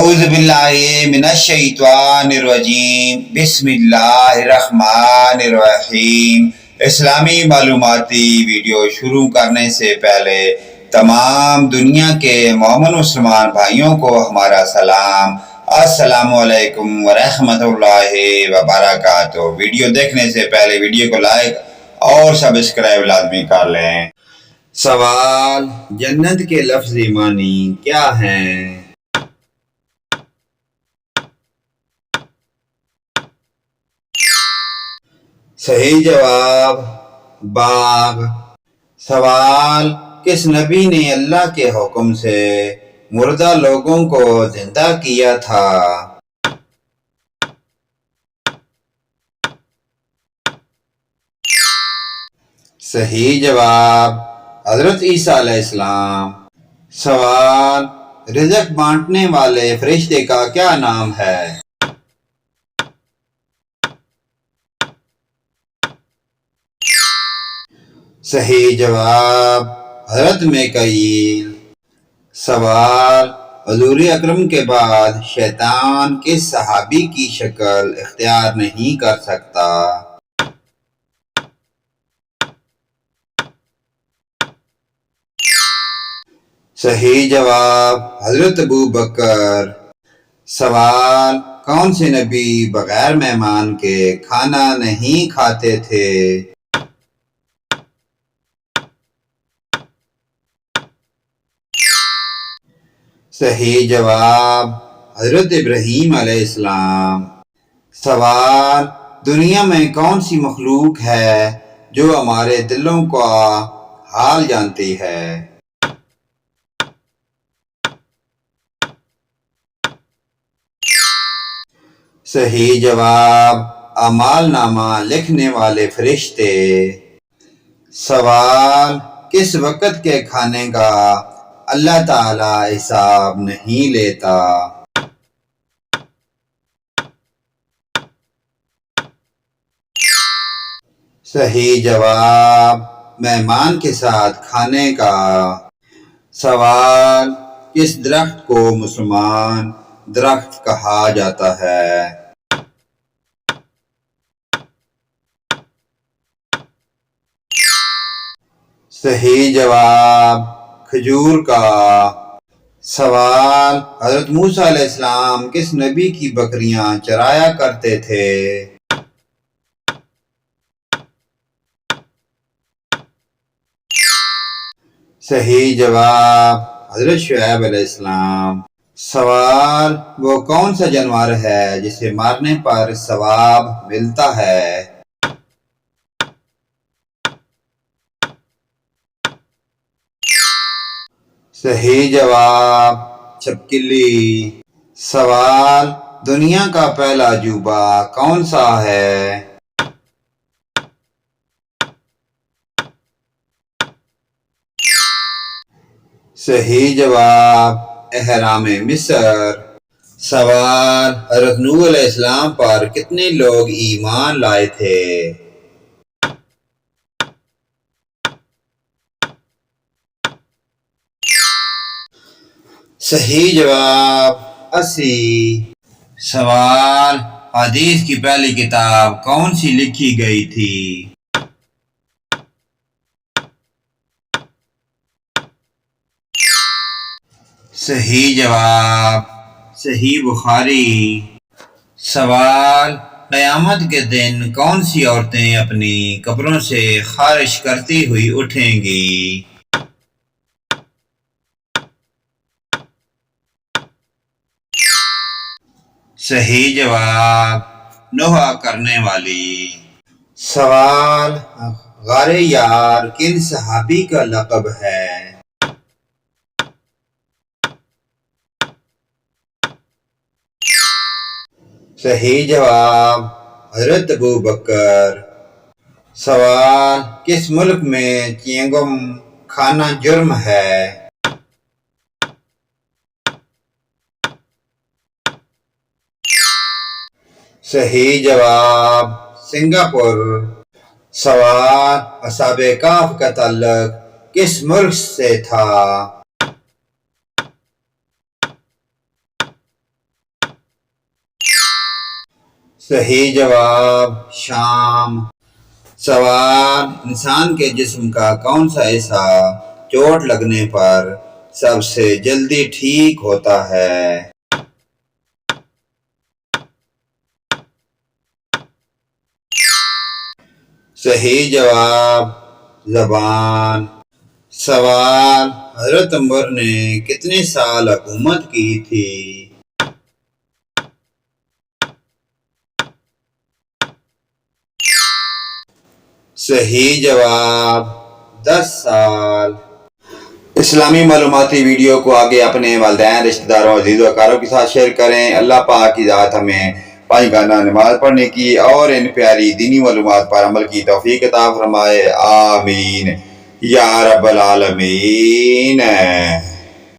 اعوذ باللہ من الشیطان الرجیم بسم اللہ الرحمن الرحیم۔ اسلامی معلوماتی ویڈیو شروع کرنے سے پہلے تمام دنیا کے مومن مسلمان بھائیوں کو ہمارا سلام، السلام علیکم ورحمۃ اللہ وبرکاتہ۔ ویڈیو دیکھنے سے پہلے ویڈیو کو لائک اور سبسکرائب لازمی کر لیں۔ سوال: جنت کے لفظی معنی کیا ہیں؟ صحیح جواب باغ۔ سوال: کس نبی نے اللہ کے حکم سے مردہ لوگوں کو زندہ کیا تھا؟ صحیح جواب حضرت عیسیٰ علیہ السلام۔ سوال: رزق بانٹنے والے فرشتے کا کیا نام ہے؟ صحیح جواب حضرت میکائیل۔ سوال: حضور اکرم کے بعد شیطان کس صحابی کی شکل اختیار نہیں کر سکتا؟ صحیح جواب حضرت ابوبکر۔ سوال: کون سے نبی بغیر مہمان کے کھانا نہیں کھاتے تھے؟ صحیح جواب حضرت ابراہیم علیہ السلام۔ سوال: دنیا میں کون سی مخلوق ہے جو ہمارے دلوں کا حال جانتی ہے؟ صحیح جواب اعمال نامہ لکھنے والے فرشتے۔ سوال: کس وقت کے کھانے کا اللہ تعالی حساب نہیں لیتا؟ صحیح جواب مہمان کے ساتھ کھانے کا۔ سوال: کس درخت کو مسلمان درخت کہا جاتا ہے؟ صحیح جواب کھجور کا۔ سوال: حضرت موسیٰ علیہ السلام کس نبی کی بکریاں چرایا کرتے تھے؟ صحیح جواب حضرت شعیب علیہ السلام۔ سوال: وہ کون سا جانور ہے جسے مارنے پر ثواب ملتا ہے؟ صحیح جواب چھپکلی۔ سوال: دنیا کا پہلا عجوبہ کون سا ہے؟ صحیح جواب اہرام مصر۔ سوال: حضرت نوح علیہ السلام پر کتنے لوگ ایمان لائے تھے؟ صحیح جواب 80۔ سوال: حدیث کی پہلی کتاب کون سی لکھی گئی تھی؟ صحیح جواب صحیح بخاری۔ سوال: قیامت کے دن کون سی عورتیں اپنی قبروں سے خارش کرتی ہوئی اٹھیں گی؟ صحیح جواب نوحہ کرنے والی۔ سوال: غار یار کن صحابی کا لقب ہے؟ صحیح جواب حضرت ابوبکر۔ سوال: کس ملک میں چیونگم کھانا جرم ہے؟ صحیح جواب سنگاپور۔ سوال: اصحاب کہف کا تعلق کس ملک سے تھا؟ صحیح جواب شام۔ سوال، انسان کے جسم کا کون سا حصہ چوٹ لگنے پر سب سے جلدی ٹھیک ہوتا ہے؟ صحیح جواب زبان۔ سوال، حضرت عمر نے کتنے سال حکومت کی تھی؟ صحیح جواب 10 سال۔ اسلامی معلوماتی ویڈیو کو آگے اپنے والدین، رشتہ داروں، عزیز و اقارب کے ساتھ شیئر کریں۔ اللہ پاک کی ذات ہمیں 5 گانا نماز پڑھنے کی اور ان پیاری دینی معلومات پر عمل کی توفیق عطا فرمائے، آمین یا رب العالمین۔